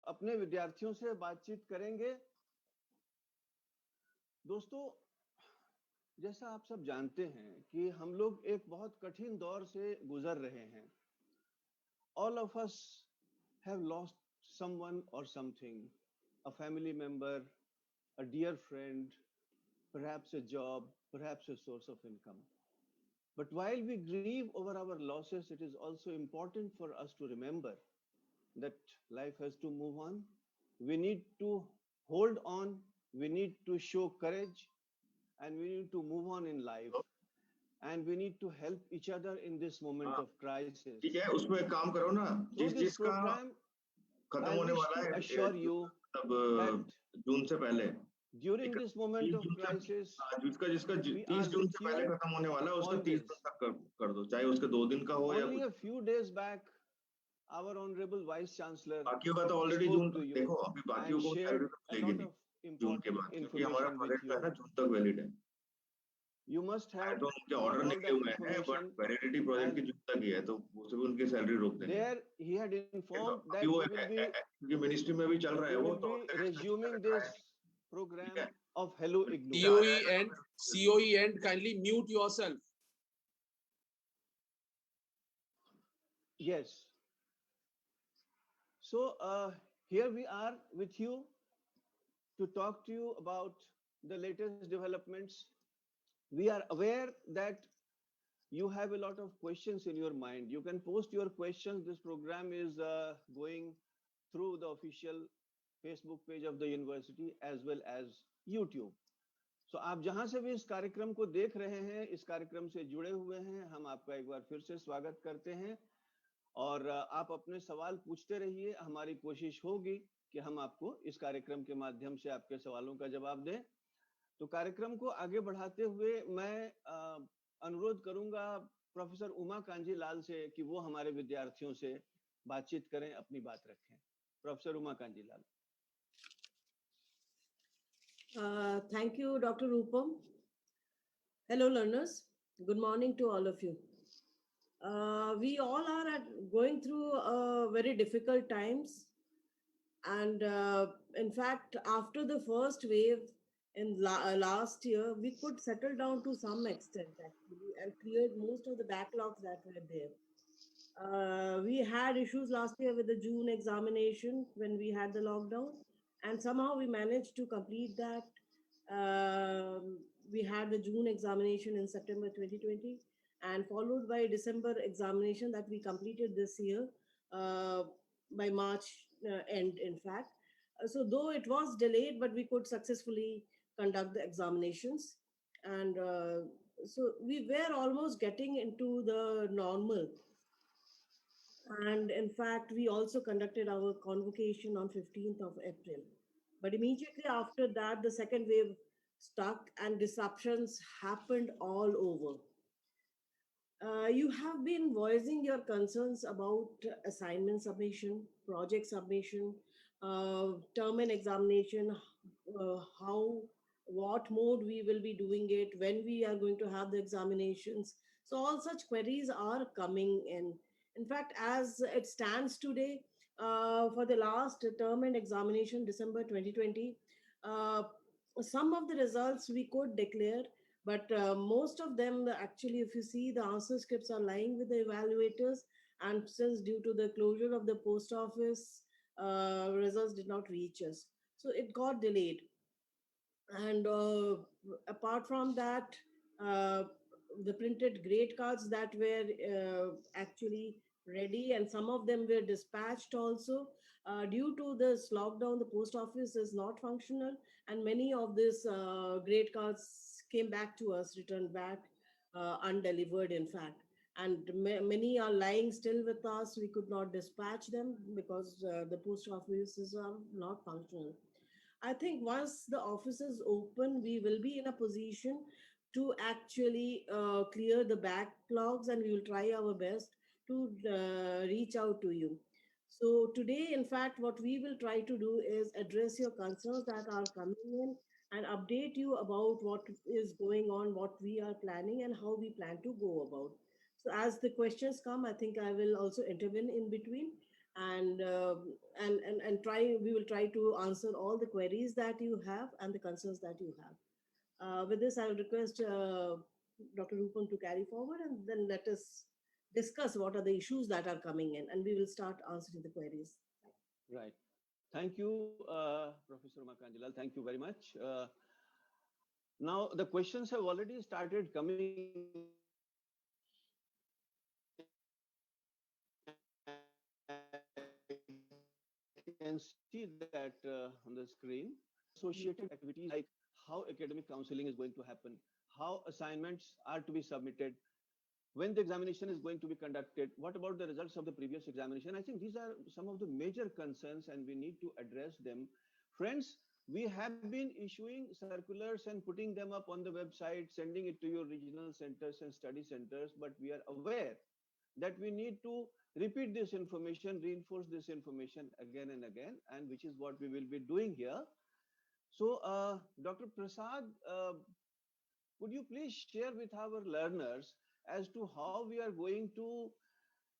अपने विद्यार्थियों से बातचीत करेंगे। दोस्तों, जैसा आप सब जानते हैं कि हम लोग एक बहुत कठिन दौर से गुजर रहे हैं। All of us have lost someone or something, a family member, a dear friend, perhaps a job, perhaps a source of income. But while we grieve over our losses, it is also important for us to remember that life has to move on. We need to hold on, we need to show courage, and we need to move on in life. And we need to help each other in this moment हाँ, of crisis. ठीक है, उसमें एक काम करो ना, Through this जिसका program, खत्म I होने wish वाला to है assure you तब that जून से पहले, during ठीक है, this moment 30 of जून से, crisis, जिसका जिसका we 30 are जून with से पहले you खत्म होने वाला है उसका 30 always. जून तक कर दो, चाहे उसके 2 दिन का हो या Only कुछ। a few days back, our Honorable Vice Chancellor बाकियों का तो ऑलरेडी जून spoke to तक, you देखो अभी बाकियों and को shared सैलरी तो a मिलेगी lot नहीं of जून के important बाद, क्योंकि हमारा information with प्रोजेक्ट जो है you. ना जून तक वैलिड है। You must have तो उनके got ऑर्डर all निकले that हुए हैं, बट information, वैलिडिटी प्रोजेक्ट की and जून तक ही है, तो वो सब उनकी सैलरी रोक देंगे। there he had informed अभी that वो we will be क्योंकि मिनिस्ट्री में भी चल रहा है वो, तो resuming this program ठीक है, of Hello IGNOU. COE and kindly mute yourself. Yes. So here we are with you to talk to you about the latest developments. We are aware that you have a lot of questions in your mind. You can post your questions. This program is going through the official Facebook page of the university as well as YouTube. So आप जहां से भी इस कार्यक्रम को देख रहे हैं, इस कार्यक्रम से जुड़े हुए हैं, हम आपका एक बार फिर से स्वागत करते हैं और आप अपने सवाल पूछते रहिए। हमारी कोशिश होगी कि हम आपको इस कार्यक्रम के माध्यम से आपके सवालों का जवाब दें। तो कार्यक्रम को आगे बढ़ाते हुए मैं अनुरोध करूंगा प्रोफेसर उमा कांजी लाल से कि वो हमारे विद्यार्थियों से बातचीत करें, अपनी बात रखें। Professor Uma kanji Lal. Thank you, Dr. Rupam. Hello, learners. Good morning to all of you. We all are going through very difficult times. And in fact, after the first wave in last year, we could settle down to some extent actually and cleared most of the backlogs that were there. We had issues last year with the June examination when we had the lockdown, and somehow we managed to complete that. We had the June examination in September 2020 and followed by December examination that we completed this year by March end, in fact. So though it was delayed, but we could successfully conduct the examinations. And so we were almost getting into the normal. And in fact, we also conducted our convocation on 15th of April. But immediately after that, the second wave stuck and disruptions happened all over. You have been voicing your concerns about assignment submission, project submission, term and examination, what mode we will be doing it, when we are going to have the examinations. So all such queries are coming in. In fact, as it stands today, for the last term and examination, December 2020, some of the results we could declare, but most of them, actually, if you see, the answer scripts are lying with the evaluators, and since due to the closure of the post office, results did not reach us. So it got delayed. And apart from that, the printed grade cards that were actually ready, and some of them were dispatched also. Due to this lockdown, the post office is not functional, and many of these grade cards came back to us, returned back undelivered, in fact. And many are lying still with us. We could not dispatch them because the post offices are not functional. I think once the offices open, we will be in a position to actually clear the backlogs, and we will try our best to reach out to you. So today, in fact, what we will try to do is address your concerns that are coming in and update you about what is going on, what we are planning, and how we plan to go about. So as the questions come, I think I will also intervene in between, and we will try to answer all the queries that you have and the concerns that you have. With this, I will request Dr. Rupam to carry forward, and then let us discuss what are the issues that are coming in, and we will start answering the queries. Right. Thank you, Professor Makanjilal. Thank you very much. Now, the questions have already started coming. You can see that on the screen. Associated activities like how academic counseling is going to happen, how assignments are to be submitted, when the examination is going to be conducted, what about the results of the previous examination. I think these are some of the major concerns and we need to address them. Friends, we have been issuing circulars and putting them up on the website, sending it to your regional centers and study centers, but we are aware that we need to repeat this information, reinforce this information again and again, and which is what we will be doing here. So, Dr. Prasad, could you please share with our learners as to how we are going to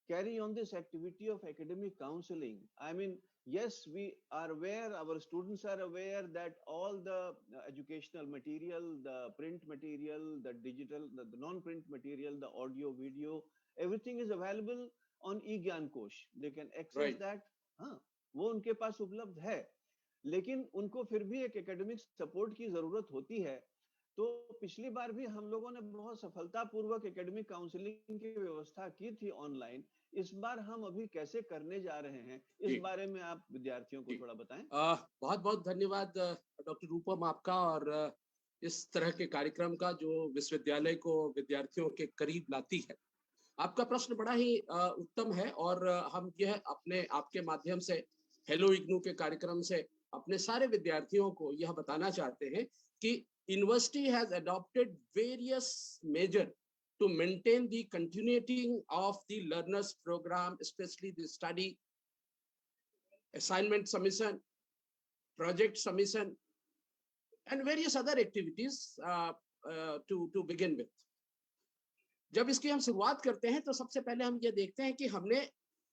carry on this activity of academic counseling? I mean, yes, we are aware, our students are aware that all the educational material, the print material, the digital, the non-print material, the audio, video, everything is available on eGyan Kosh. They can access Right. that. हाँ, वो उनके पास उपलब्ध है, लेकिन उनको फिर भी एक एकेडमिक सपोर्ट की जरूरत होती है. तो पिछली बार भी हम लोगों ने बहुत सफलतापूर्वक एकेडमिक काउंसलिंग की व्यवस्था की थी ऑनलाइन. इस बार हम अभी कैसे करने जा रहे हैं, इस जी. बारे में आप विद्यार्थियों को जी. थोड़ा बताएं. बहुत बहुत धन्यवाद डॉक्टर रूपम आपका, और इस तरह के कार्यक्रम का जो विश्वविद्यालय को विद्यार्थियों के करीब लाती है. आपका प्रश्न बड़ा ही उत्तम है, और हम यह अपने आपके माध्यम से हेलो इग्नू के कार्यक्रम से अपने सारे विद्यार्थियों को यह बताना चाहते हैं कि university has adopted various measure to maintain the continuity of the learners program, especially the study, assignment submission, project submission, and various other activities to begin with. जब इसकी हम शुरुआत करते हैं तो सबसे पहले हम ये देखते हैं कि हमने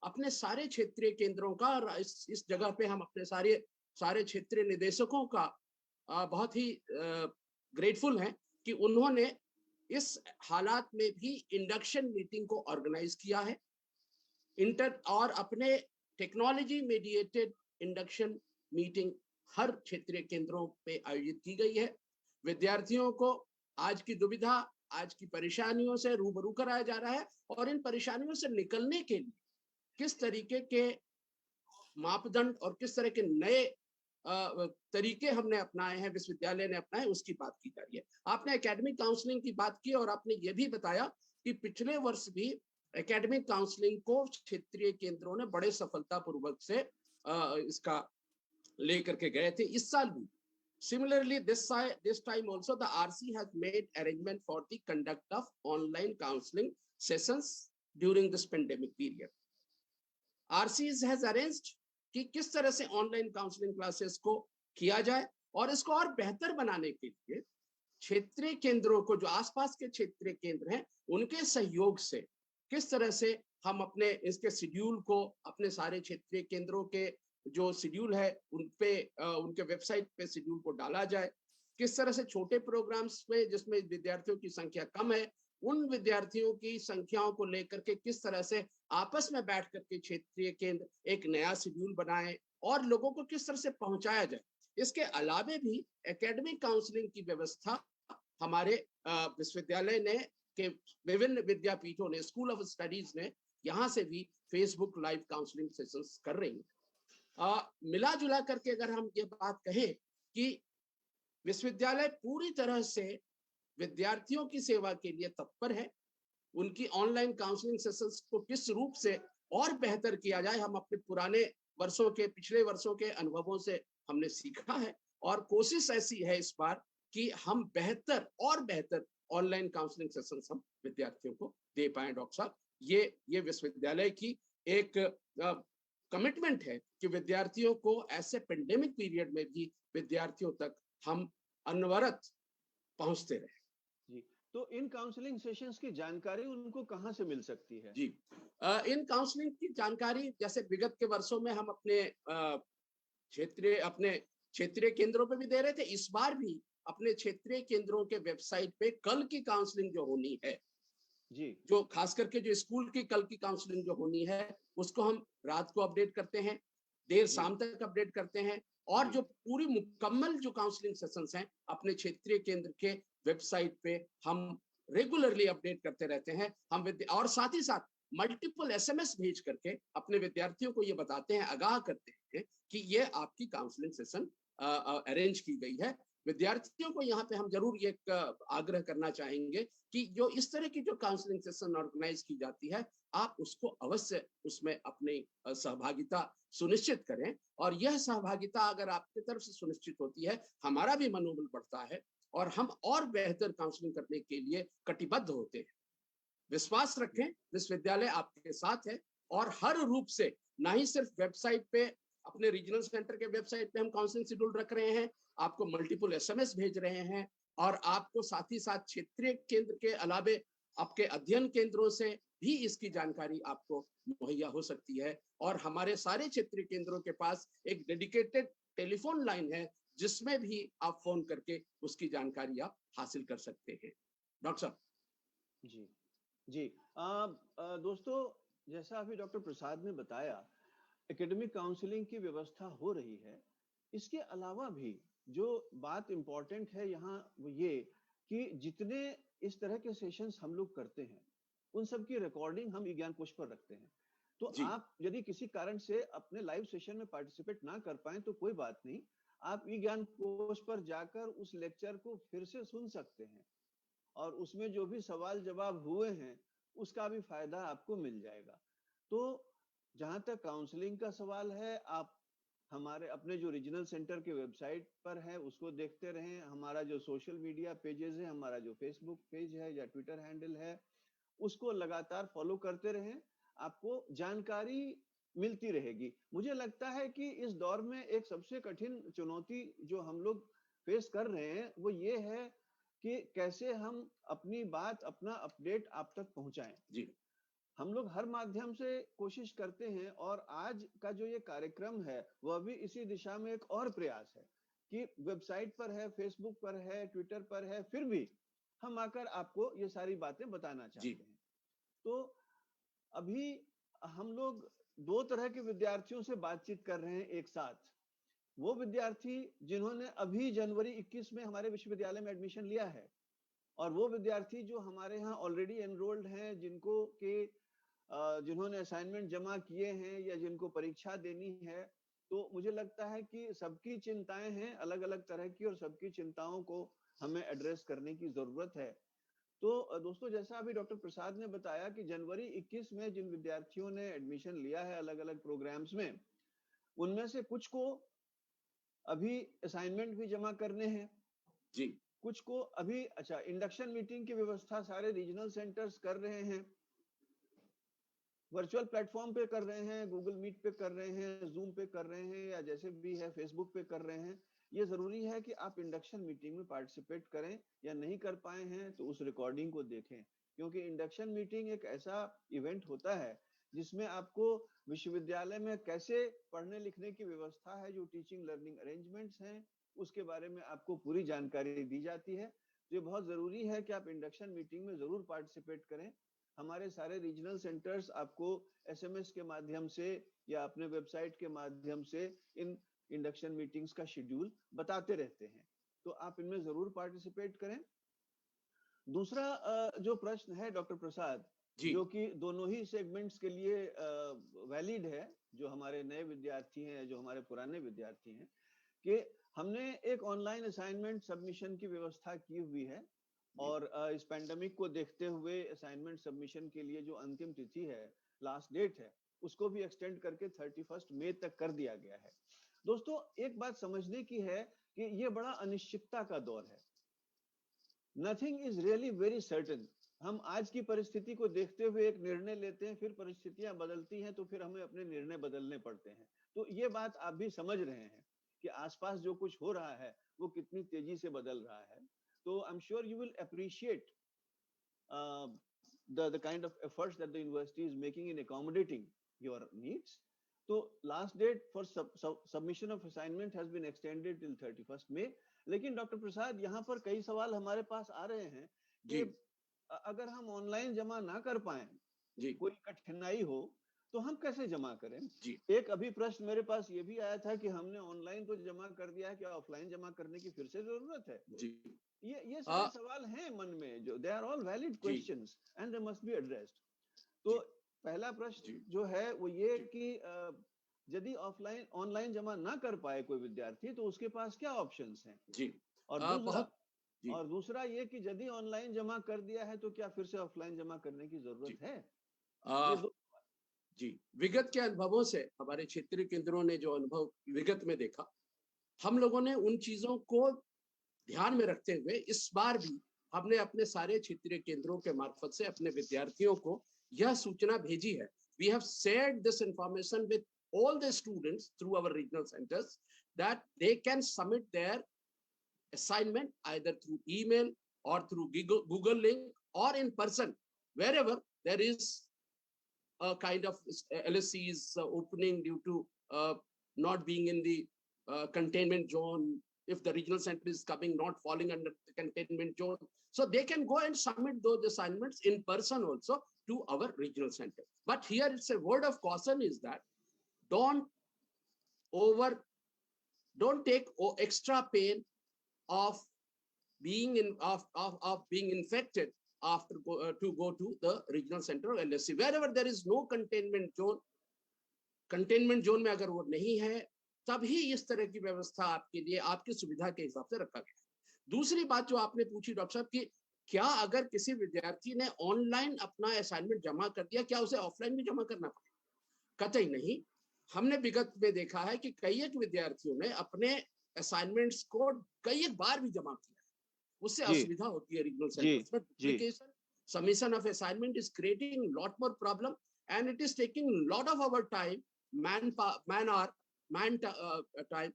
अपने सारे क्षेत्रीय केंद्रों का, और इस जगह पे हम अपने सारे क्षेत्रीय निदेशकों का बहुत ही ग्रेटफुल हैं कि उन्होंने इस हालात में भी इंडक्शन मीटिंग को ऑर्गेनाइज किया है. और अपने टेक्नोलॉजी मीडिएटेड इंडक्शन मीटिंग हर क्षेत्रीय केंद्रों पे आयोजित की गई है. विद्यार्थियों को आज की दुविधा, आज की परेशानियों से रूबरू कराया जा रहा है, और इन परेशानियों से निकलने के लिए किस तरीके के मापदंड और किस तरह के नए तरीके हमने अपनाए हैं, विश्वविद्यालय ने अपनाए, उसकी बात की जा रही है. आपने एकेडमिक काउंसलिंग की बात की, और आपने ये भी बताया कि पिछले वर्ष भी एकेडमिक काउंसलिंग को क्षेत्रीय केंद्रों ने बड़े सफलतापूर्वक से इसका लेकर के गए थे. इस साल भी similarly this time also the RC has made arrangement for the conduct of online counseling sessions during this pandemic period. RC has arranged कि किस तरह से ऑनलाइन काउंसलिंग क्लासेस को किया जाए, और इसको और बेहतर बनाने के लिए क्षेत्रीय केंद्रों को, जो आसपास के क्षेत्रीय केंद्र हैं, उनके सहयोग से किस तरह से हम अपने इसके शेड्यूल को अपने सारे क्षेत्रीय केंद्रों के जो शेड्यूल है उन पे उनके वेबसाइट पे शेड्यूल को डाला जाए. किस तरह से छोटे प्रोग्राम्स पे जिसमें विद्यार्थियों की संख्या कम है, उन विद्यार्थियों की संख्याओं को लेकर के किस तरह से आपस में बैठ करके क्षेत्रीय केंद्र एक नया शेड्यूल बनाए और लोगों को किस तरह से पहुंचाया जाए. इसके अलावे भी एकेडमिक काउंसलिंग की व्यवस्था हमारे विश्वविद्यालय ने के विभिन्न विद्यापीठों ने, स्कूल ऑफ स्टडीज ने, यहाँ से भी फेसबुक लाइव काउंसलिंग सेशंस कर रही है. मिला जुला करके अगर हम ये बात कहें कि विश्वविद्यालय पूरी तरह से विद्यार्थियों की सेवा के लिए तत्पर है. उनकी ऑनलाइन काउंसलिंग सेशंस को किस रूप से और बेहतर किया जाए, हम अपने पिछले वर्षों के अनुभवों से हमने सीखा है, और कोशिश ऐसी है इस बार कि हम बेहतर ऑनलाइन काउंसलिंग सेशंस हम विद्यार्थियों को दे पाए. डॉक्टर साहब, ये विश्वविद्यालय की एक कमिटमेंट है कि विद्यार्थियों को ऐसे पेंडेमिक पीरियड में भी विद्यार्थियों तक हम अनवरत पहुंचते रहे. जी, तो इन काउंसलिंग सेशंस की जानकारी उनको कहाँ से मिल सकती है? जी, इन काउंसलिंग की जानकारी जैसे विगत के वर्षों में हम अपने क्षेत्रीय केंद्रों पे भी दे रहे थे, इस बार भी अपने क्षेत्रीय केंद्रों के वेबसाइट पे कल की काउंसलिंग जो होनी है, जी जो खास करके जो स्कूल की कल की काउंसलिंग जो होनी है, उसको हम रात को अपडेट करते हैं, देर जी शाम तक अपडेट करते हैं। और जी जो पूरी मुकम्मल जो काउंसलिंग सेशंस हैं अपने क्षेत्रीय केंद्र के वेबसाइट पे हम रेगुलरली अपडेट करते रहते हैं। और साथ ही साथ मल्टीपल एसएमएस भेज करके अपने विद्यार्थियों को ये बताते हैं, आगाह करते हैं कि ये आपकी काउंसलिंग सेशन अरेंज की गई है। विद्यार्थियों को यहाँ पे हम जरूर ये आग्रह करना चाहेंगे कि जो इस तरह की जो काउंसलिंग सेशन ऑर्गेनाइज की जाती है, आप उसको अवश्य उसमें अपनी सहभागिता सुनिश्चित करें। और यह सहभागिता अगर आपकी तरफ से सुनिश्चित होती है, हमारा भी मनोबल बढ़ता है और हम और बेहतर काउंसलिंग करने के लिए कटिबद्ध होते हैं। विश्वास रखें, विश्वविद्यालय आपके साथ है और हर रूप से, ना ही सिर्फ वेबसाइट पे, अपने रीजनल सेंटर के वेबसाइट पे हम काउंसलिंग शेड्यूल रख रहे हैं, आपको मल्टीपल एसएमएस भेज रहे हैं और आपको साथ ही साथ क्षेत्रीय केंद्र के अलावे आपके अध्ययन केंद्रों से भी इसकी जानकारी आपको मुहैया हो सकती है। और हमारे सारे क्षेत्रीय केंद्रों के पास एक डेडिकेटेड टेलीफोन लाइन है, जिसमें भी आप फोन करके उसकी जानकारी आप हासिल कर सकते हैं। डॉक्टर साहब। जी जी दोस्तों, जैसा अभी डॉक्टर प्रसाद ने बताया, एकेडमिक काउंसलिंग की व्यवस्था हो रही है। इसके अलावा भी जो बात इंपॉर्टेंट है यहाँ वो ये कि जितने इस तरह के सेशंस हम लोग करते हैं, उन सब की रिकॉर्डिंग हम ज्ञान कोश पर रखते हैं। तो जी आप यदि किसी कारण से अपने लाइव सेशन में पार्टिसिपेट ना कर पाए तो कोई बात नहीं, आप ई ज्ञान कोश पर जाकर उस लेक्चर को फिर से सुन सकते हैं और उसमें जो भी सवाल जवाब हुए हैं उसका भी फायदा आपको मिल जाएगा। तो जहां तक काउंसलिंग का सवाल है, आप हमारे अपने जो रीजनल सेंटर के वेबसाइट पर है उसको देखते रहें। हमारा जो सोशल मीडिया पेजेस है, हमारा जो फेसबुक पेज है या ट्विटर हैंडल है, उसको लगातार फॉलो करते रहें, आपको जानकारी मिलती रहेगी। मुझे लगता है कि इस दौर में एक सबसे कठिन चुनौती जो हम लोग फेस कर रहे हैं वो ये है कि कैसे हम अपनी बात, अपना अपडेट आप तक पहुंचाएं। जी हम लोग हर माध्यम से कोशिश करते हैं और आज का जो ये कार्यक्रम है वह भी इसी दिशा में एक और प्रयास है कि वेबसाइट पर है, फेसबुक पर है, ट्विटर पर है, फिर भी हम आकर आपको ये सारी बातें बताना जी चाहते हैं। तो अभी हम लोग दो तरह के विद्यार्थियों से बातचीत कर रहे हैं एक साथ। वो विद्यार्थी जिन्होंने अभी जनवरी 21 में हमारे विश्वविद्यालय में एडमिशन लिया है और वो विद्यार्थी जो हमारे यहाँ ऑलरेडी एनरोल्ड हैं, जिन्होंने असाइनमेंट जमा किए हैं या जिनको परीक्षा देनी है। तो मुझे लगता है कि सबकी चिंताएं हैं अलग अलग तरह की और सबकी चिंताओं को हमें एड्रेस करने की जरूरत है। तो दोस्तों, जैसा अभी डॉक्टर प्रसाद ने बताया कि जनवरी 21 में जिन विद्यार्थियों ने एडमिशन लिया है अलग अलग प्रोग्राम्स में, उनमें से कुछ को अभी असाइनमेंट भी जमा करने हैं, जी कुछ को अभी इंडक्शन मीटिंग की व्यवस्था सारे रीजनल सेंटर्स कर रहे हैं, वर्चुअल प्लेटफॉर्म पे कर रहे हैं, गूगल मीट पे कर रहे हैं, जूम पे कर रहे हैं या जैसे भी है फेसबुक पे कर रहे हैं। ये जरूरी है कि आप इंडक्शन मीटिंग में पार्टिसिपेट करें, या नहीं कर पाए हैं तो उस रिकॉर्डिंग को देखें, क्योंकि इंडक्शन मीटिंग एक ऐसा इवेंट होता है जिसमें आपको विश्वविद्यालय में कैसे पढ़ने लिखने की व्यवस्था है, जो टीचिंग लर्निंग अरेंजमेंट्स हैं, उसके बारे में आपको पूरी जानकारी दी जाती है। तो ये बहुत जरूरी है कि आप इंडक्शन मीटिंग में जरूर पार्टिसिपेट करें। हमारे सारे रीजनल सेंटर्स आपको एसएमएस के माध्यम से या अपने वेबसाइट के माध्यम से इन इंडक्शन मीटिंग्स का शेड्यूल बताते रहते हैं, तो आप इनमें जरूर पार्टिसिपेट करें। दूसरा जो प्रश्न है डॉक्टर प्रसाद, जी जो कि दोनों ही सेगमेंट्स के लिए वैलिड है, जो हमारे नए विद्यार्थी हैं, जो हमारे पुराने विद्यार्थी हैं, कि हमने एक ऑनलाइन असाइनमेंट सबमिशन की व्यवस्था की हुई है और इस पैंडेमिक को देखते हुए असाइनमेंट सबमिशन के लिए जो अंतिम तिथि है, लास्ट डेट है, उसको भी एक्सटेंड करके 31 मई तक कर दिया गया है। दोस्तों, एक बात समझने की है कि ये बड़ा अनिश्चितता का दौर है। Nothing is really very certain. हम आज की परिस्थिति को देखते हुए एक निर्णय लेते हैं, फिर परिस्थितियां बदलती हैं तो फिर हमें अपने निर्णय बदलने पड़ते हैं। तो ये बात आप भी समझ रहे हैं कि आसपास जो कुछ हो रहा है वो कितनी तेजी से बदल रहा है। तो I am sure you will appreciate uh, the kind of efforts that the university is making in accommodating your needs. So last date for submission of assignment has been extended till 31st May. लेकिन doctor प्रसाद यहाँ पर कई सवाल हमारे पास आ रहे हैं कि अगर हम ऑनलाइन जमा ना कर पाए, कोई कठिनाई हो, तो हम कैसे जमा करें? एक अभी प्रश्न मेरे पास ये भी आया था कि हमने ऑनलाइन तो जमा कर दिया है, क्या ऑफलाइन जमा करने की फिर से जरूरत है? ये सारे सवाल हैं मन में, जो they are all valid questions and they must be addressed. तो पहला प्रश्न जो है वो ये कि यदि ऑफलाइन ऑनलाइन जमा ना कर पाए कोई विद्यार्थी, तो उसके पास क्या ऑप्शंस हैं? और दूसरा ये कि यदि ऑनलाइन जमा कर दिया है तो क्या फिर से ऑफलाइन जमा करने की जरूरत है? जी, विगत के अनुभवों से हमारे क्षेत्रीय केंद्रों ने जो अनुभव विगत में देखा, हम लोगों ने उन चीजों को ध्यान में रखते हुए इस बार भी हमने अपने सारे क्षेत्रीय केंद्रों के मार्फत से अपने विद्यार्थियों को यह सूचना भेजी है. We have shared this information with all the students through our regional centers that they can submit their assignment either through email or through Google link or in person, wherever there is a kind of LSCs opening due to not being in the containment zone. If the regional center is coming, not falling under the containment zone, so they can go and submit those assignments in person also to our regional center. But here it's a word of caution is that don't take extra pain of being being infected after to go to the regional center or LSC. Wherever there is no containment zone में अगर वो नहीं है, तभी इस तरह की व्यवस्था आपके लिए आपकी सुविधा के हिसाब से रखा गया. दूसरी बात जो आपने पूछी डॉक्टर साहब कि क्या अगर किसी विद्यार्थी ने ऑनलाइन अपना असाइनमेंट जमा कर दिया, क्या उसे ऑफलाइन भी जमा करना पड़ेगा? कतई नहीं. हमने विगत में देखा है कि कई एक विद्यार्थियों ने अपने असाइनमेंट्स को कई एक बार भी जमा किया, उससे असुविधा होती है रीजनल सेंटर्स में. Duplication, submission of assignment is creating lot more problem and it is taking lot of our time, man time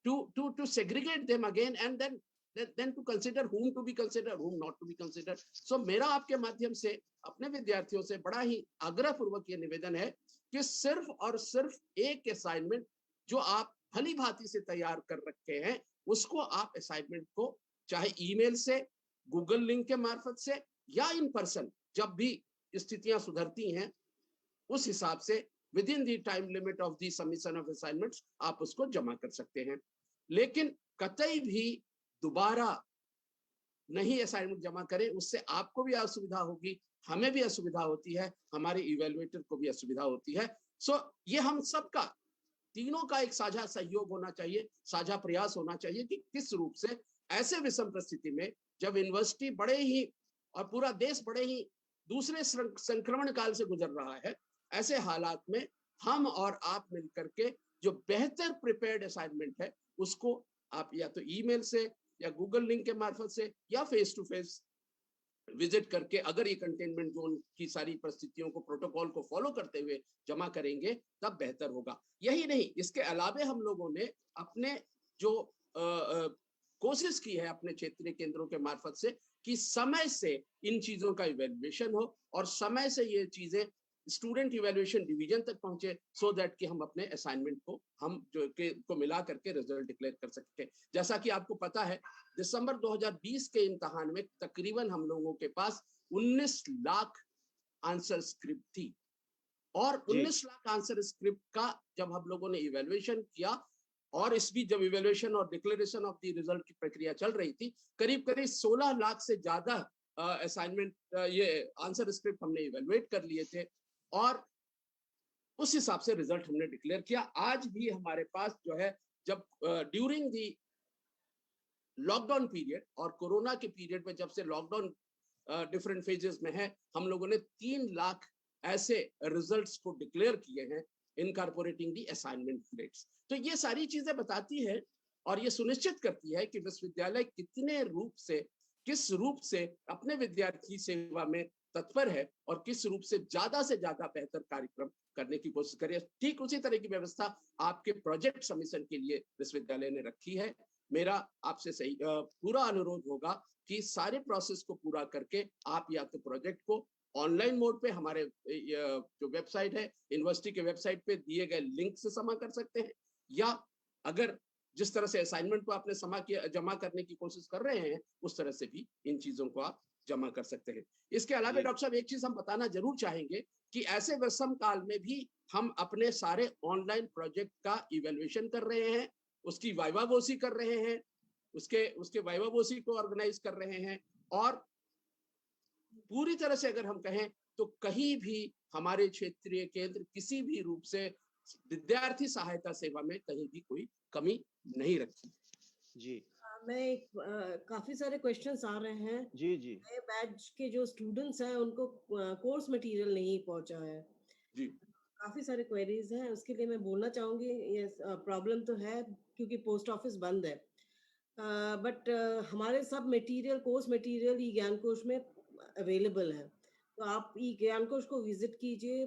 to segregate them again and then to consider whom to be considered, whom not to be considered. So मेरा आपके माध्यम से अपने विद्यार्थियों से बड़ा ही आग्रह पूर्वक ये निवेदन है कि सिर्फ और सिर्फ एक असाइनमेंट जो आप भली भांति से तैयार कर रखे हैं, उसको आप असाइनमेंट को चाहे ईमेल से, गूगल लिंक के मार्फत से या इन पर्सन, जब भी स्थितियां सुधरती हैं उस हिसाब से within the time limit of the submission of assignments आप उसको जमा कर सकते हैं. लेकिन कतई भी दोबारा नहीं असाइनमेंट जमा करें, उससे आपको भी असुविधा होगी, हमें भी असुविधा होती है, हमारे इवैल्यूएटर को भी असुविधा होती है. सो ये हम सबका, तीनों का एक साझा सहयोग होना चाहिए, साझा प्रयास होना चाहिए कि किस रूप से ऐसे विषम परिस्थिति में जब यूनिवर्सिटी बड़े ही और पूरा देश बड़े ही दूसरे संक्रमण काल से गुजर रहा है, ऐसे हालात में हम और आप मिलकर के जो बेहतर प्रिपेयर्ड असाइनमेंट है उसको आप या तो ईमेल से या गूगल लिंक के मार्फत से या फेस टू फेस विजिट करके, अगर ये कंटेनमेंट जोन की सारी परिस्थितियों को, प्रोटोकॉल को फॉलो करते हुए जमा करेंगे तब बेहतर होगा. यही नहीं, इसके अलावे हम लोगों ने अपने जो कोशिश की है अपने क्षेत्रीय केंद्रों के मार्फत से कि समय से इन चीजों का इवैल्यूएशन हो और समय से ये चीजें स्टूडेंट इवैल्यूएशन डिवीजन तक पहुंचे, सो दैट कि हम अपने असाइनमेंट को हम जो को मिला करके रिजल्ट डिक्लेयर कर सकते हैं. जैसा कि आपको पता है, दिसंबर 2020 के इम्तिहान में तकरीबन हम लोगों के पास 19 लाख आंसर स्क्रिप्ट थी और 19 लाख आंसर स्क्रिप्ट का जब हम लोगों ने इवैल्यूएशन किया और इस बीच जब इवैल्यूएशन और डिक्लेरेशन ऑफ द रिजल्ट की प्रक्रिया चल रही थी, करीब 16 लाख से ज्यादा असाइनमेंट ये आंसर स्क्रिप्ट हमने इवैल्यूएट कर लिए थे और उस हिसाब से रिजल्ट हमने डिक्लेयर किया. आज भी हमारे पास जो है, जब ड्यूरिंग दी लॉकडाउन पीरियड और कोरोना के पीरियड में, जब से लॉकडाउन डिफरेंट फेजेस में है, हम लोगों ने 3 लाख ऐसे रिजल्ट्स को डिक्लेयर किए हैं इनकॉर्पोरेटिंग दी असाइनमेंट ग्रेड्स. तो ये सारी चीजें बताती है और ये सुनिश्चित करती है कि विश्वविद्यालय किस रूप से अपने विद्यार्थी सेवा में तत्पर है और किस रूप से ज्यादा बेहतर कार्यक्रम करने की कोशिश करें. ठीक उसी तरह की व्यवस्था आपके प्रोजेक्ट सबमिशन के लिए विश्वविद्यालय ने रखी है. मेरा आपसे सही पूरा अनुरोध होगा कि सारे प्रोसेस को पूरा करके आप या तो प्रोजेक्ट को ऑनलाइन मोड पे हमारे जो वेबसाइट है यूनिवर्सिटी के वेबसाइट पे दिए गए लिंक से जमा कर सकते हैं, या अगर जिस तरह से असाइनमेंट को आपने जमा करने की कोशिश कर रहे हैं उस तरह से भी इन चीजों को आप जमा कर सकते हैं। इसके अलावा जी। डॉक्टर साहब एक चीज हम बताना जरूर चाहेंगे कि ऐसे विषम काल में भी हम अपने सारे ऑनलाइन प्रोजेक्ट का इवेल्युएशन कर रहे हैं, उसकी वाइवावोसी कर रहे हैं, उसके वाइवावोसी को ऑर्गेनाइज कर रहे हैं, और पूरी तरह से अगर हम कहें तो कहीं भी हमारे क्षेत्रीय केंद्र किसी भी रूप से विद्यार्थी सहायता सेवा में कहीं भी कोई कमी नहीं रखती। जी काफी सारे क्वेश्चंस आ रहे हैं। जी जी नए बैच के जो स्टूडेंट्स हैं उनको कोर्स मटेरियल नहीं पहुंचा है जी काफी सारे क्वेरीज हैं, उसके लिए मैं बोलना चाहूंगी ये प्रॉब्लम तो है क्योंकि पोस्ट ऑफिस बंद है, बट हमारे सब मटेरियल कोर्स मटेरियल ई ज्ञान कोश में अवेलेबल है, तो आप ई ज्ञान कोश को विजिट कीजिए,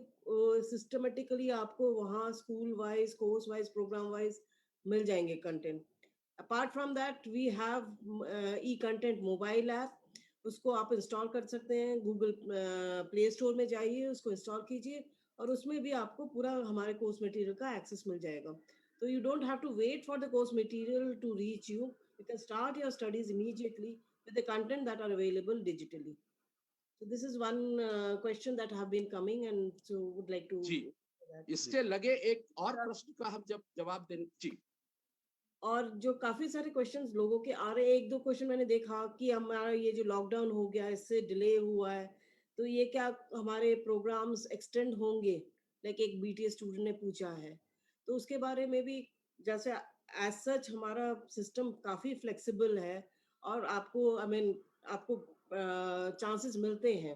सिस्टमेटिकली आपको वहाँ school wise course wise programme wise मिल जाएंगे content. Apart from that we have e content mobile app, उसको आप इंस्टॉल कर सकते हैं, गूगल प्ले स्टोर में जाइए, उसको इंस्टॉल कीजिए और उसमें भी आपको पूरा हमारे कोर्स मटेरियल का एक्सेस मिल जाएगा। तो you don't have to wait for the course material to reach you, you can start your studies immediately with the content that are available digitally. So this is one question that have been coming and so would like to जी इससे लगे एक और प्रश्न का हम जब जवाब दें जी। और जो काफी सारे क्वेश्चंस लोगों के आ रहे हैं, एक दो क्वेश्चन मैंने देखा कि हमारा ये जो लॉकडाउन हो गया इससे डिले हुआ है, तो ये क्या हमारे प्रोग्राम्स एक्सटेंड होंगे, लाइक एक बीटीएस स्टूडेंट ने पूछा है, तो उसके बारे में भी जैसे एज सच हमारा सिस्टम काफी फ्लेक्सिबल है और आपको आपको चांसेस मिलते हैं,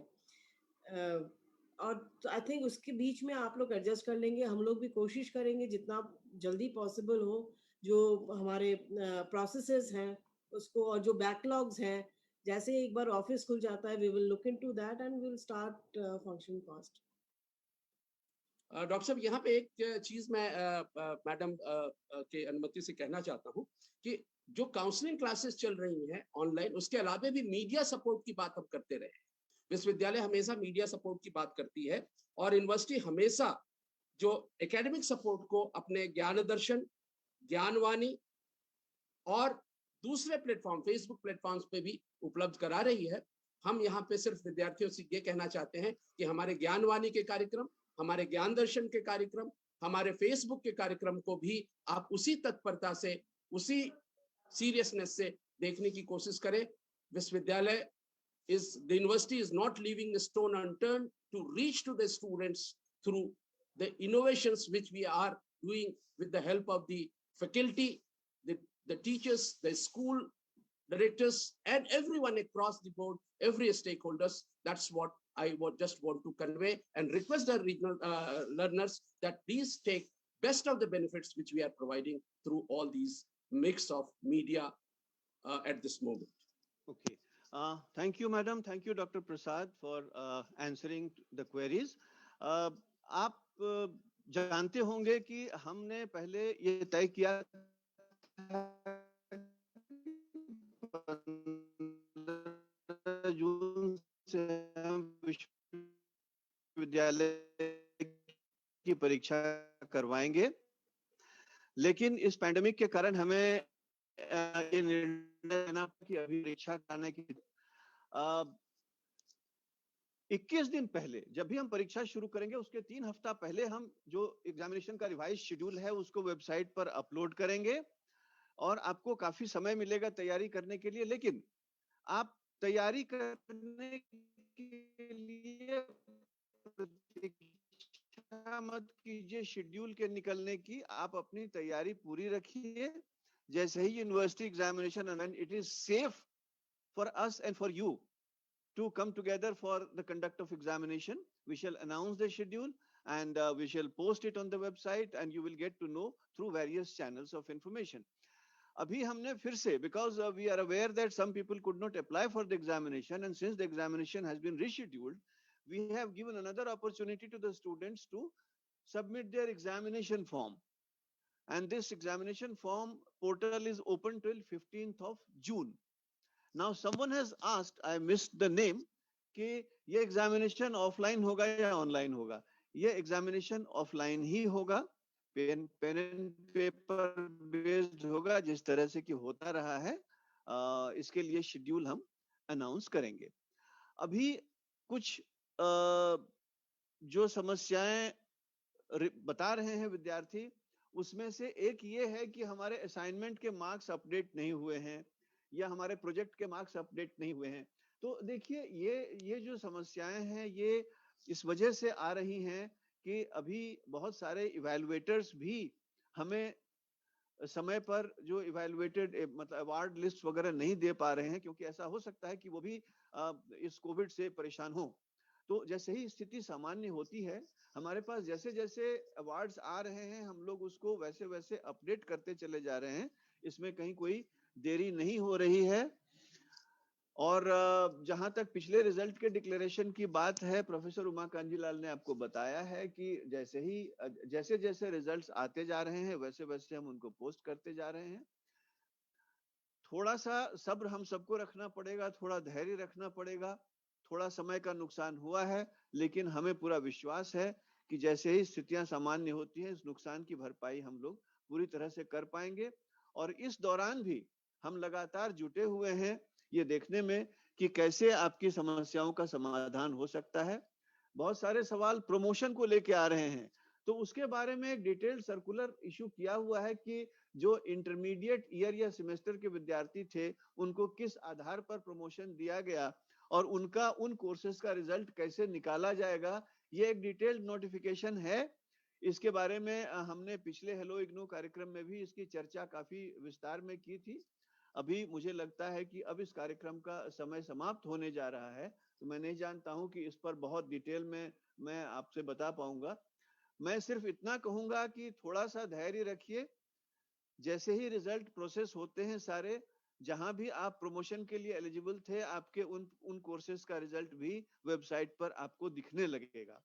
और आई थिंक उसके बीच में आप लोग एडजस्ट कर लेंगे, हम लोग भी कोशिश करेंगे जितना जल्दी पॉसिबल हो जो हमारे प्रोसेसेस हैं उसको, और जो बैकलॉग्स हैं जैसे एक बार ऑफिस खुल जाता है we will look into that and we will start function fast. Doctor साहब यहाँ पे एक चीज मैं मैडम के अनुमति से कहना चाहता हूँ कि जो काउंसलिंग क्लासेस चल रही हैं ऑनलाइन, उसके अलावा भी मीडिया सपोर्ट की बात हम करते रहे। विश्वविद्यालय हमेशा मीडिया सपोर्ट की बात करती है और यूनिवर्सिटी हमेशा जो एकेडमिक सपोर्ट को अपने ज्ञान दर्शन, ज्ञानवाणी और दूसरे प्लेटफॉर्म फेसबुक प्लेटफॉर्म्स पे भी उपलब्ध करा रही है। हम यहाँ पे सिर्फ विद्यार्थियों से ये कहना चाहते हैं कि हमारे ज्ञानवाणी के कार्यक्रम, हमारे ज्ञान दर्शन के कार्यक्रम, हमारे फेसबुक के कार्यक्रम को भी आप उसी तत्परता से, उसी सीरियसनेस से देखने की कोशिश करें। विश्वविद्यालय the university is not leaving a stone unturned to reach to the students through the innovations which we are doing with the help of the faculty, the teachers, the school directors, and everyone across the board, every stakeholders. That's what I just want to convey and request the regional learners that please take best of the benefits which we are providing through all these mix of media at this moment. Okay. Thank you, madam. Thank you, Dr. Prasad, for answering the queries. आप जानते होंगे कि हमने पहले ये तय किया जून से विश्वविद्यालय की परीक्षा करवाएंगे, लेकिन इस पैंडेमिक के कारण हमें ये निर्णय लेना कि अभी परीक्षा कराने की 21 दिन पहले जब भी हम परीक्षा शुरू करेंगे उसके 3 हफ्ता पहले हम जो एग्जामिनेशन का रिवाइज शेड्यूल है उसको वेबसाइट पर अपलोड करेंगे और आपको काफी समय मिलेगा तैयारी करने के लिए। लेकिन आप तैयारी करने के लिए प्रतीक्षा मत कीजिए शेड्यूल के निकलने की, आप अपनी तैयारी पूरी रखिए। जैसे ही university examination and when it is safe for us and for you to come together for the conduct of examination, we shall announce the schedule and we shall post it on the website and you will get to know through various channels of information. Abhi humne fir se, because we are aware that some people could not apply for the examination, and since the examination has been rescheduled, we have given another opportunity to the students to submit their examination form. And this examination form portal is open till 15th of June. Now someone has asked, I missed the name, कि ये examination offline होगा या online होगा. ये examination offline ही होगा, pen and paper based होगा, जिस तरह से कि होता रहा है. इसके लिए शेड्यूल हम अनाउंस करेंगे. अभी कुछ जो समस्याएं बता रहे हैं विद्यार्थी, उसमें से एक ये है कि हमारे असाइनमेंट के मार्क्स अपडेट नहीं हुए हैं या हमारे प्रोजेक्ट के मार्क्स अपडेट नहीं हुए हैं. तो देखिए ये जो समस्याएं हैं ये इस वजह से आ रही हैं कि अभी बहुत सारे इवैल्यूएटर्स भी हमें समय पर जो इवैल्यूएटेड मतलब अवार्ड लिस्ट वगैरह नहीं दे पा रहे हैं, क्योंकि ऐसा हो सकता है कि वो भी इस कोविड से परेशान हो. तो जैसे ही स्थिति सामान्य होती है, हमारे पास जैसे जैसे अवार्ड्स आ रहे हैं, हम लोग उसको वैसे वैसे अपडेट करते चले जा रहे हैं. इसमें कहीं कोई देरी नहीं हो रही है. और जहां तक पिछले रिजल्ट के डिक्लेरेशन की बात है, प्रोफेसर उमा कांजीलाल ने आपको बताया है कि जैसे जैसे रिजल्ट्स आते जा रहे हैं वैसे वैसे हम उनको पोस्ट करते जा रहे हैं. थोड़ा सा सब्र हम सबको रखना पड़ेगा, थोड़ा धैर्य रखना पड़ेगा. थोड़ा समय का नुकसान हुआ है, लेकिन हमें पूरा विश्वास है कि जैसे ही स्थितियां सामान्य होती हैं, इस नुकसान की भरपाई हम लोग पूरी तरह से कर पाएंगे. और इस दौरान भी हम लगातार जुटे हुए हैं ये देखने में कि कैसे आपकी समस्याओं का समाधान हो सकता है. बहुत सारे सवाल प्रमोशन को लेके आ रहे हैं, तो उसके बारे में एक डिटेल्ड सर्कुलर इशू किया हुआ है कि जो इंटरमीडिएट ईयर या सेमेस्टर के विद्यार्थी थे, उनको किस आधार पर प्रमोशन दिया गया और उनका उन कोर्सेज का रिजल्ट कैसे निकाला जाएगा. ये एक डिटेल्ड नोटिफिकेशन है. इसके बारे में हमने पिछले हेलो इग्नू कार्यक्रम में भी इसकी चर्चा काफी विस्तार में की थी. अभी मुझे लगता है कि अब इस कार्यक्रम का समय समाप्त होने जा रहा है, तो मैं नहीं जानता हूं कि इस पर बहुत डिटेल में मैं आपसे बता पाऊंगा. मैं सिर्फ इतना कहूंगा कि थोड़ा सा धैर्य रखिए. जैसे ही रिजल्ट प्रोसेस होते हैं सारे, जहां भी आप प्रमोशन के लिए एलिजिबल थे, आपके उन कोर्सेज का रिजल्ट भी वेबसाइट पर आपको दिखने लगेगा.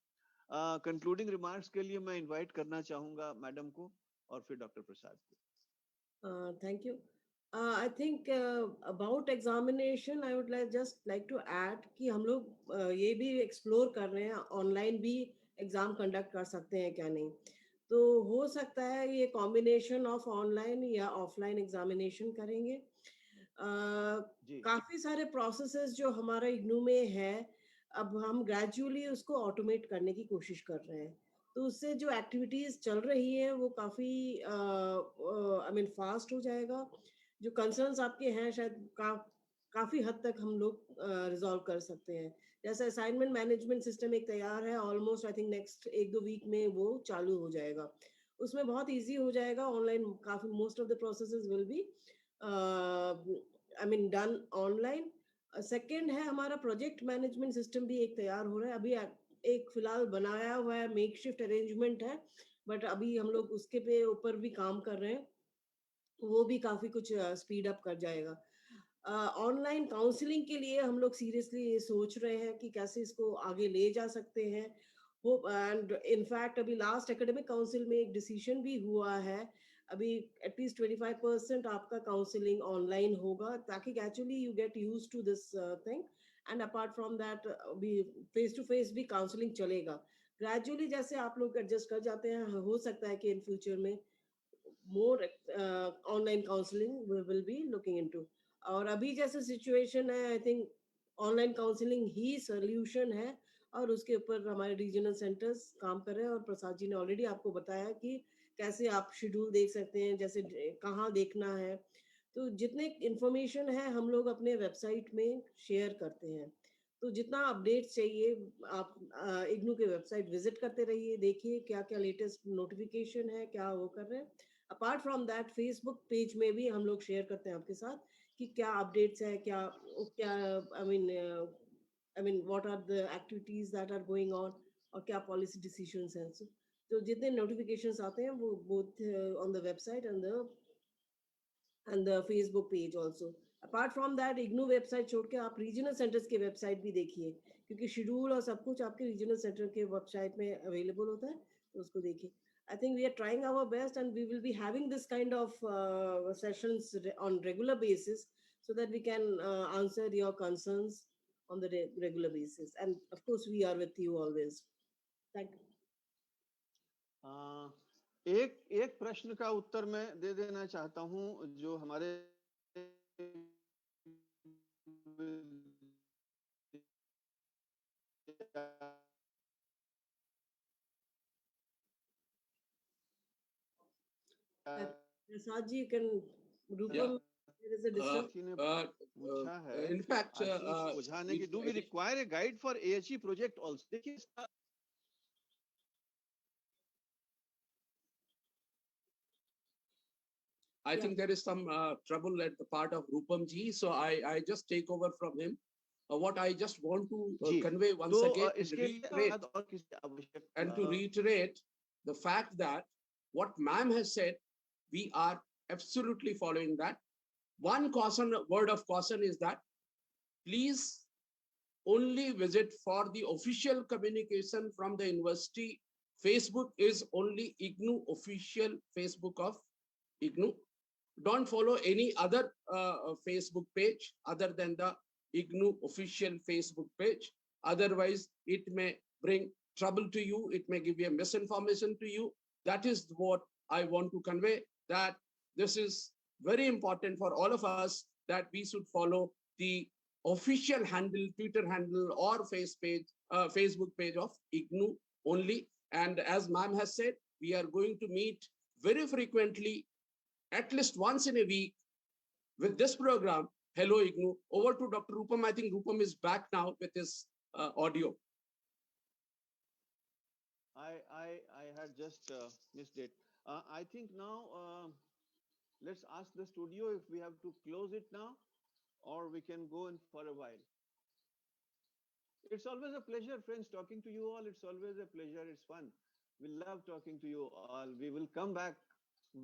कंक्लूडिंग रिमार्क्स के लिए मैं इनवाइट करना चाहूंगा मैडम को और फिर डॉक्टर प्रसाद को. Thank you. I think about examination, I would just like to add कि हम लोग ये भी explore कर रहे हैं online भी एग्जाम कंडक्ट कर सकते हैं क्या नहीं. तो हो सकता है ये कॉम्बिनेशन ऑफ ऑनलाइन या ऑफलाइन एग्जामिनेशन करेंगे. काफी सारे प्रोसेसेस जो हमारा इग्नू में है, अब हम ग्रेजुअली उसको ऑटोमेट करने की कोशिश कर रहे हैं. तो उससे जो एक्टिविटीज चल रही है वो काफी आई मीन फास्ट हो जाएगा. जो कंसर्न्स आपके हैं शायद काफी हद तक हम लोग रिजॉल्व कर सकते हैं. जैसे असाइनमेंट मैनेजमेंट सिस्टम एक तैयार है, almost I think next 1-2 week में वो चालू हो जाएगा. उसमें बहुत इजी हो जाएगा. ऑनलाइन काफी most of the processes will be I mean done online. Second है हमारा प्रोजेक्ट मैनेजमेंट सिस्टम भी एक तैयार हो रहा है. अभी एक फिलहाल बनाया हुआ है, मेकशिफ्ट अरेंजमेंट है, बट अभी हम लोग उसके पे ऊपर भी काम कर रहे हैं. वो भी काफी कुछ स्पीड अप कर जाएगा. ऑनलाइन काउंसलिंग के लिए हम लोग सीरियसली ये सोच रहे हैं कि कैसे इसको आगे ले जा सकते हैं. होप एंड इनफैक्ट अभी लास्ट एकेडमिक काउंसिल में एक डिसीजन भी हुआ है. अभी एटलीस्ट 25% आपका काउंसलिंग ऑनलाइन होगा, ताकि actually you get use to this thing. And apart from that अभी फेस टू फेस भी काउंसलिंग चलेगा. ग्रेजुअली जैसे आप लोग एडजस्ट कर जाते हैं, हो सकता है कि इन फ्यूचर में more online counselling will be looking into. और अभी जैसे सिचुएशन है, आई थिंक ऑनलाइन काउंसलिंग ही सोल्यूशन है, और उसके ऊपर हमारे रीजनल सेंटर्स काम कर रहे हैं. और प्रसाद जी ने ऑलरेडी आपको बताया कि कैसे आप शेड्यूल देख सकते हैं, जैसे कहाँ देखना है. तो जितने इंफॉर्मेशन है हम लोग अपने वेबसाइट में शेयर करते हैं. तो जितना अपडेट चाहिए आप इग्नू के वेबसाइट विजिट करते रहिए, देखिए क्या क्या लेटेस्ट नोटिफिकेशन है, क्या वो कर रहे हैं. Apart from that Facebook page में भी हम लोग शेयर करते हैं आपके साथ कि क्या अपडेट्स है, क्या क्या I mean what are the activities that are going on, और क्या पॉलिसी डिसीजंस हैं. तो जितने नोटिफिकेशंस आते हैं वो both on the website and the Facebook page also. Apart from that IGNOU website छोड़ के आप रीजनल सेंटर्स के वेबसाइट भी देखिए, क्योंकि शेड्यूल और सब कुछ आपके रीजनल सेंटर के वेबसाइट में अवेलेबल होता है, तो उसको देखिए. I think we are trying our best, and we will be having this kind of sessions on regular basis, so that we can answer your concerns on the regular basis. And of course, we are with you always. Thank you. एक एक प्रश्न का उत्तर मैं दे देना चाहता हूं जो हमारे Prasad ji, you can Yeah. Rupam, there is a disturbance. ने पूछा है In fact, आशीष ओझा ने कि do we require a guide for AHE project also. देखिए इसका I think there is some trouble at the part of Rupam ji, so I just take over from him. What I just want to ji, convey once तो again and इसके reiterate, बाद और किसी आवश्यक and to reiterate the fact that what ma'am has said, we are absolutely following that. One caution, word of caution is that please only visit for the official communication from the university. Facebook is only IGNOU official Facebook of IGNOU. Don't follow any other Facebook page other than the IGNOU official Facebook page. Otherwise, it may bring trouble to you. It may give you a misinformation to you. That is what I want to convey, that this is very important for all of us, that we should follow the official handle, Twitter handle or Facebook page of IGNOU only. And as ma'am has said, we are going to meet very frequently, at least once in a week, with this program, Hello IGNOU. Over to Dr. Rupam. I think Rupam is back now with his audio. I had just missed it. I think now let's ask the studio if we have to close it now, or we can go in for a while. It's always a pleasure, friends, talking to you all. It's always a pleasure. It's fun. We love talking to you all. We will come back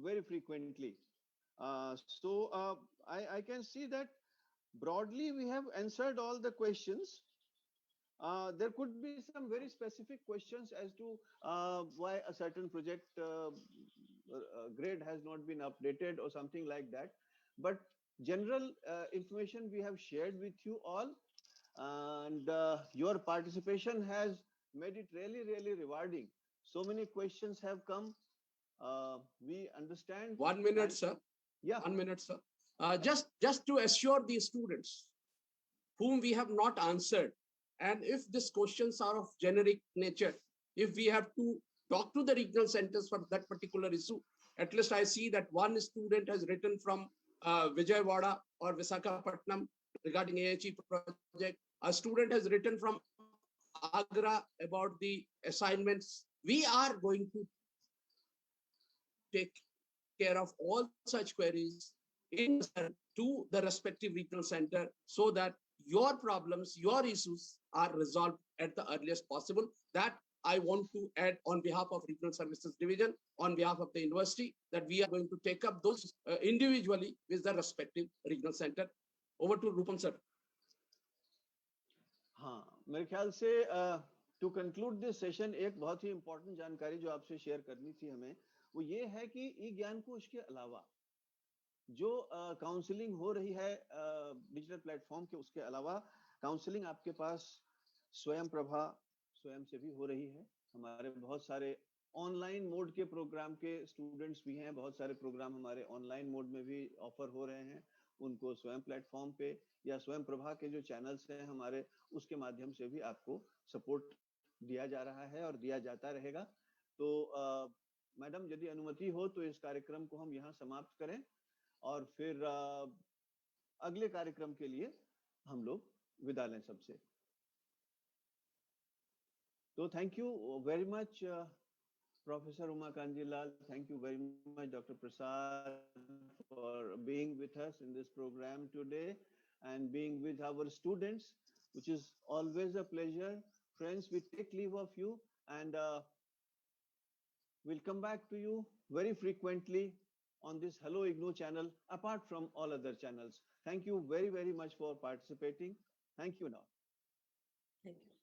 very frequently. I can see that broadly we have answered all the questions. There could be some very specific questions as to why a certain project grade has not been updated or something like that. But general information we have shared with you all, and your participation has made it really, really rewarding. So many questions have come. We understand. 1 minute, and, sir. Yeah. 1 minute, sir. Just to assure the students whom we have not answered, and if these questions are of generic nature, if we have to talk to the regional centers for that particular issue, at least I see that one student has written from Vijayawada or Visakhapatnam regarding AHE project. A student has written from Agra about the assignments. We are going to take care of all such queries to the respective regional center, so that your problems, your issues are resolved at the earliest possible. That I want to add on behalf of Regional Services Division, on behalf of the university, that we are going to take up those individually with the respective regional center. Over to Rupam sir. हाँ, मेरे ख्याल से to conclude this session एक बहुत ही important जानकारी जो आपसे share करनी थी हमें, वो ये है कि ई ज्ञान को उसके अलावा जो काउंसलिंग हो रही है डिजिटल प्लेटफॉर्म के, उसके अलावा काउंसलिंग आपके पास स्वयं प्रभा स्वयं से भी हो रही है. हमारे बहुत सारे ऑनलाइन मोड के प्रोग्राम के स्टूडेंट्स भी हैं, बहुत सारे प्रोग्राम हमारे ऑनलाइन मोड में भी ऑफर हो रहे हैं. उनको स्वयं प्लेटफॉर्म पे या स्वयं प्रभा के जो चैनल्स हैं हमारे, उसके माध्यम से भी आपको सपोर्ट दिया जा रहा है और दिया जाता रहेगा. तो मैडम, यदि अनुमति हो तो इस कार्यक्रम को हम यहाँ समाप्त करें और फिर अगले कार्यक्रम के लिए हम लोग विदा लें सबसे. तो thank you very much Professor Umakant Lal, thank you very much, Dr. Prasad, for being with us in this program today and being with our students, which is always a pleasure. Friends, we take leave of you, and we'll come back to you very frequently on this Hello IGNOU channel, apart from all other channels. Thank you very, very much for participating. Thank you now. Thank you.